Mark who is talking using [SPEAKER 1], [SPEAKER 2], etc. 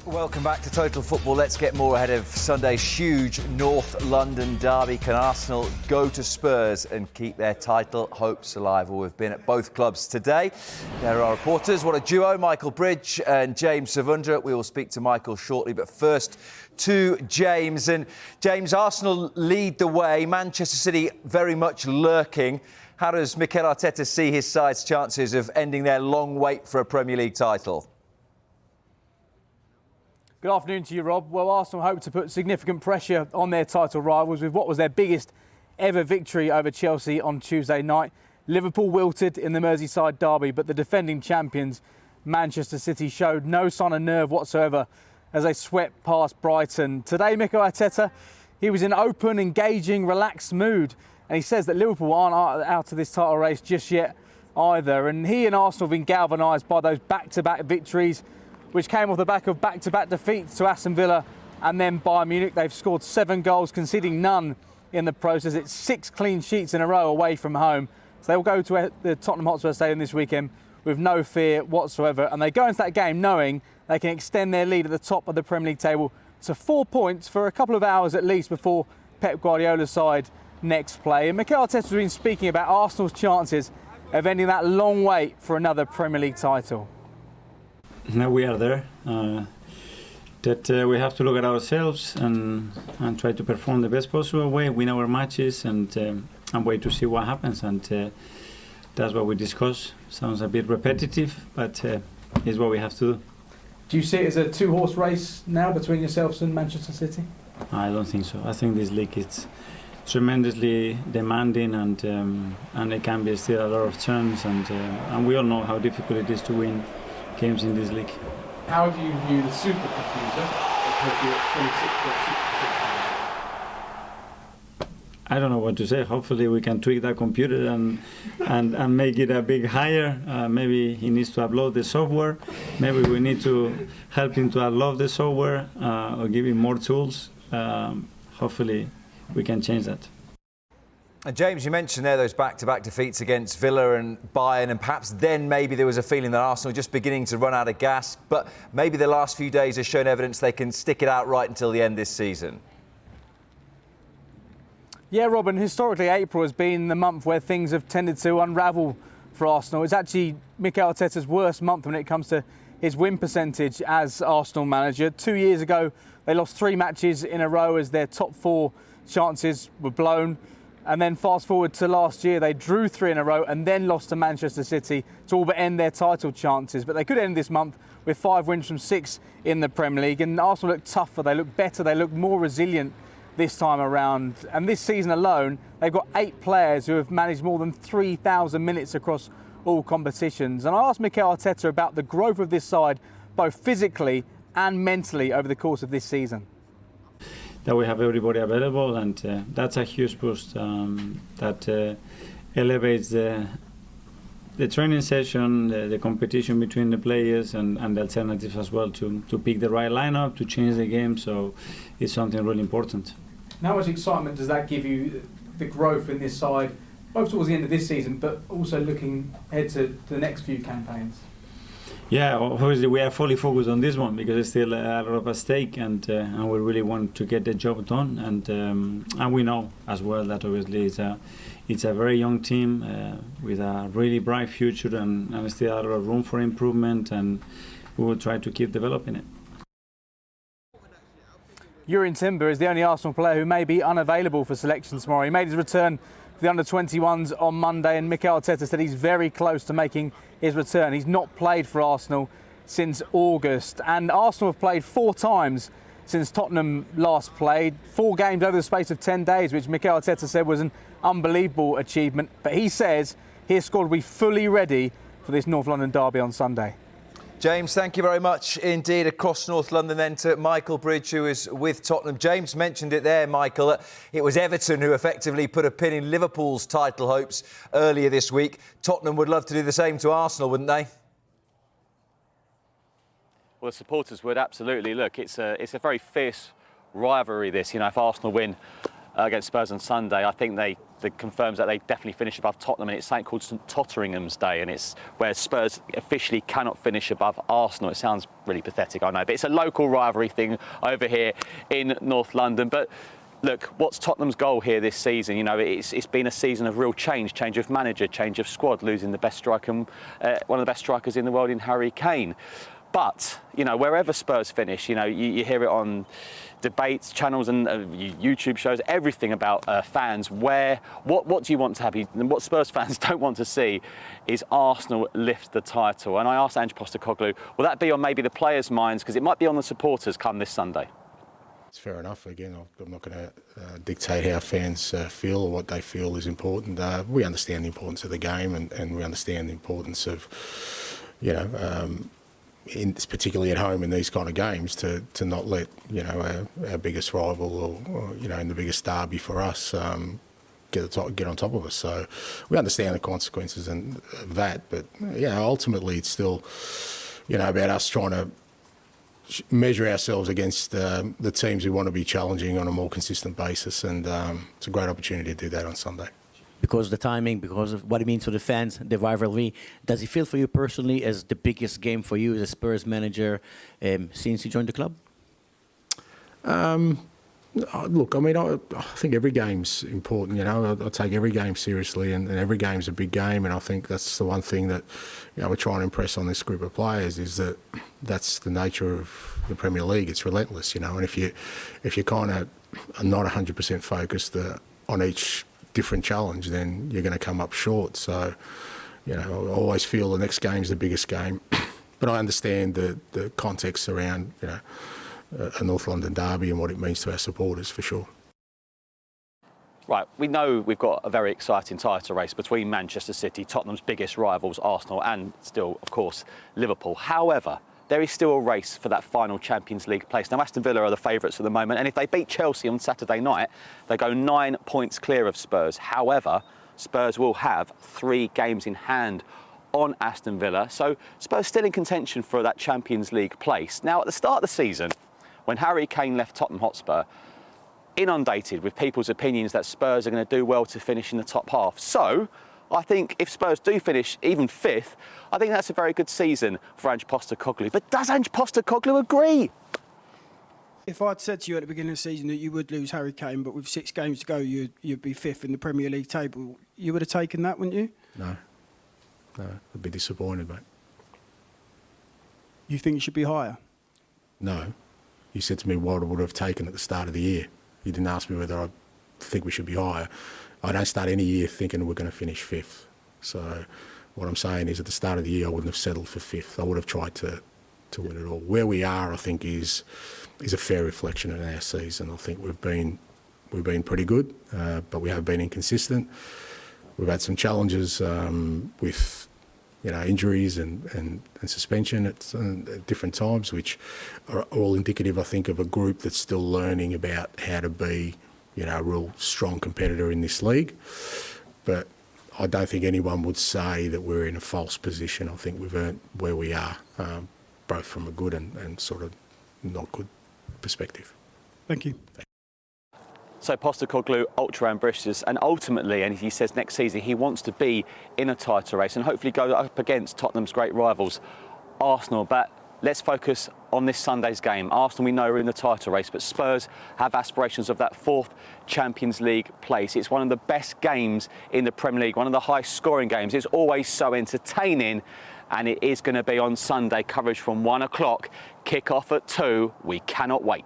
[SPEAKER 1] Welcome back to Total Football. Let's get more ahead of Sunday's huge North London derby. Can Arsenal go to Spurs and keep their title hopes alive? Well, we've been at both clubs today. There are reporters. What a duo, Michael Bridge and James Savundra. We will speak to Michael shortly, but first to James. And James, Arsenal lead the way. Manchester City very much lurking. How does Mikel Arteta see his side's chances of ending their long wait for a Premier League title?
[SPEAKER 2] Good afternoon to you, Rob. Well, Arsenal hope to put significant pressure on their title rivals with what was their biggest ever victory over Chelsea on Tuesday night. Liverpool wilted in the Merseyside derby, but the defending champions, Manchester City, showed no sign of nerve whatsoever as they swept past Brighton. Today, Mikel Arteta, he was in an open, engaging, relaxed mood, and he says that Liverpool aren't out of this title race just yet either. And he and Arsenal have been galvanised by those back-to-back victories, which came off the back of back-to-back defeats to Aston Villa and then Bayern Munich. They've scored 7 goals, conceding none in the process. It's 6 clean sheets in a row away from home. So they will go to the Tottenham Hotspur Stadium this weekend with no fear whatsoever. And they go into that game knowing they can extend their lead at the top of the Premier League table to 4 points for a couple of hours at least before Pep Guardiola's side next play. And Mikel Arteta has been speaking about Arsenal's chances of ending that long wait for another Premier League title.
[SPEAKER 3] Now we are there. We have to look at ourselves and try to perform the best possible way, win our matches, and wait to see what happens. And that's what we discuss. Sounds a bit repetitive, but it's what we have to do.
[SPEAKER 2] Do you see it as a 2-horse race now between yourselves and Manchester City?
[SPEAKER 3] I don't think so. I think this league is tremendously demanding, and it can be still a lot of turns, and we all know how difficult it is to win games in this league.
[SPEAKER 2] How do you view the supercomputer?
[SPEAKER 3] I don't know what to say. Hopefully we can tweak that computer and make it a bit higher. Maybe he needs to upload the software. Maybe we need to help him to upload the software or give him more tools. Hopefully we can change that.
[SPEAKER 1] And James, you mentioned there those back-to-back defeats against Villa and Bayern, and perhaps then maybe there was a feeling that Arsenal were just beginning to run out of gas, but maybe the last few days have shown evidence they can stick it out right until the end this season.
[SPEAKER 2] Yeah, Robin, historically April has been the month where things have tended to unravel for Arsenal. It's actually Mikel Arteta's worst month when it comes to his win percentage as Arsenal manager. 2 years ago, they lost 3 matches in a row as their top 4 chances were blown. And then fast forward to last year, they drew 3 in a row and then lost to Manchester City to all but end their title chances. But they could end this month with 5 wins from 6 in the Premier League. And Arsenal look tougher, they look better, they look more resilient this time around. And this season alone, they've got 8 players who have managed more than 3,000 minutes across all competitions. And I asked Mikel Arteta about the growth of this side, both physically and mentally, over the course of this season.
[SPEAKER 3] That we have everybody available, and that's a huge boost that elevates the training session, the competition between the players, and the alternatives as well to pick the right lineup, to change the game. So it's something really important.
[SPEAKER 2] And how much excitement does that give you, the growth in this side, both towards the end of this season, but also looking ahead to the next few campaigns?
[SPEAKER 3] Yeah, obviously we are fully focused on this one because there's still a lot of at stake, and we really want to get the job done. And we know as well that obviously it's a very young team with a really bright future, and still a lot of room for improvement, and we will try to keep developing it.
[SPEAKER 2] Jurrien Timber is the only Arsenal player who may be unavailable for selection tomorrow. He made his return for the under-21s on Monday, and Mikel Arteta said he's very close to making his return. He's not played for Arsenal since August, and Arsenal have played 4 times since Tottenham last played. 4 games over the space of 10 days, which Mikel Arteta said was an unbelievable achievement. But he says his squad will be fully ready for this North London derby on Sunday.
[SPEAKER 1] James, thank you very much indeed. Across North London then to Michael Bridge, who is with Tottenham. James mentioned it there, Michael, that it was Everton who effectively put a pin in Liverpool's title hopes earlier this week. Tottenham would love to do the same to Arsenal, wouldn't they?
[SPEAKER 4] Well, the supporters would, absolutely. Look, it's a very fierce rivalry, this. You know, if Arsenal win against Spurs on Sunday, I think they that confirms that they definitely finish above Tottenham, and it's something called St Totteringham's Day, and it's where Spurs officially cannot finish above Arsenal. It sounds really pathetic, I know, but it's a local rivalry thing over here in North London. But look, what's Tottenham's goal here this season? You know, it's been a season of real change of manager, change of squad, losing the best striker, one of the best strikers in the world in Harry Kane. But, you know, wherever Spurs finish, you know, you hear it on debates, channels and YouTube shows, everything about fans. What do you want to happen? And what Spurs fans don't want to see is Arsenal lift the title. And I asked Ange Postecoglou, will that be on maybe the players' minds? Because it might be on the supporters come this Sunday.
[SPEAKER 5] It's fair enough. Again, I'm not going to dictate how fans feel or what they feel is important. We understand the importance of the game, and we understand the importance of, you know, particularly at home in these kind of games, to not let, you know, our biggest rival or you know, in the biggest derby for us get on top of us. So we understand the consequences and of that, but yeah, ultimately it's still, you know, about us trying to measure ourselves against the teams we want to be challenging on a more consistent basis, and it's a great opportunity to do that on Sunday.
[SPEAKER 6] Because of the timing, because of what it means for the fans, the rivalry, does it feel for you personally as the biggest game for you as a Spurs manager since you joined the club?
[SPEAKER 5] Look, I mean, I think every game's important. You know, I take every game seriously, and every game's a big game. And I think that's the one thing that, you know, we're trying to impress on this group of players, is that that's the nature of the Premier League. It's relentless, you know. And if you kind of are not 100% focused on each different challenge, then you're going to come up short. So, you know, I always feel the next game's the biggest game, but I understand the context around, you know, a North London derby and what it means to our supporters, for sure.
[SPEAKER 4] Right, we know we've got a very exciting title race between Manchester City, Tottenham's biggest rivals, Arsenal, and still, of course, Liverpool. However, there is still a race for that final Champions League place. Now, Aston Villa are the favourites at the moment, and if they beat Chelsea on Saturday night, they go 9 points clear of Spurs. However, Spurs will have 3 games in hand on Aston Villa, so Spurs still in contention for that Champions League place. Now, at the start of the season, when Harry Kane left Tottenham Hotspur, inundated with people's opinions that Spurs are going to do well to finish in the top half. So, I think if Spurs do finish even 5th, I think that's a very good season for Ange Postecoglou. But does Ange Postecoglou agree?
[SPEAKER 7] If I'd said to you at the beginning of the season that you would lose Harry Kane, but with 6 games to go, you'd be 5th in the Premier League table, you would have taken that, wouldn't you?
[SPEAKER 5] No, I'd be disappointed, mate.
[SPEAKER 7] You think you should be higher?
[SPEAKER 5] No. You said to me what I would have taken at the start of the year. You didn't ask me whether I think we should be higher. I don't start any year thinking we're going to finish 5th. So what I'm saying is, at the start of the year, I wouldn't have settled for 5th. I would have tried to win it all. Where we are, I think, is a fair reflection of our season. I think we've been pretty good, but we have been inconsistent. We've had some challenges with, you know, injuries and suspension at different times, which are all indicative, I think, of a group that's still learning about how to be, you know, a real strong competitor in this league. But I don't think anyone would say that we're in a false position. I think we've earned where we are, both from a good and sort of not good perspective.
[SPEAKER 7] Thank you.
[SPEAKER 4] So Postecoglou, ultra ambitious, and ultimately, and he says next season he wants to be in a title race and hopefully go up against Tottenham's great rivals, Arsenal. But let's focus on this Sunday's game. Arsenal, we know, are in the title race, but Spurs have aspirations of that 4th Champions League place. It's one of the best games in the Premier League, one of the highest scoring games. It's always so entertaining, and it is going to be on Sunday. Coverage from 1 o'clock, kick-off at 2. We cannot wait.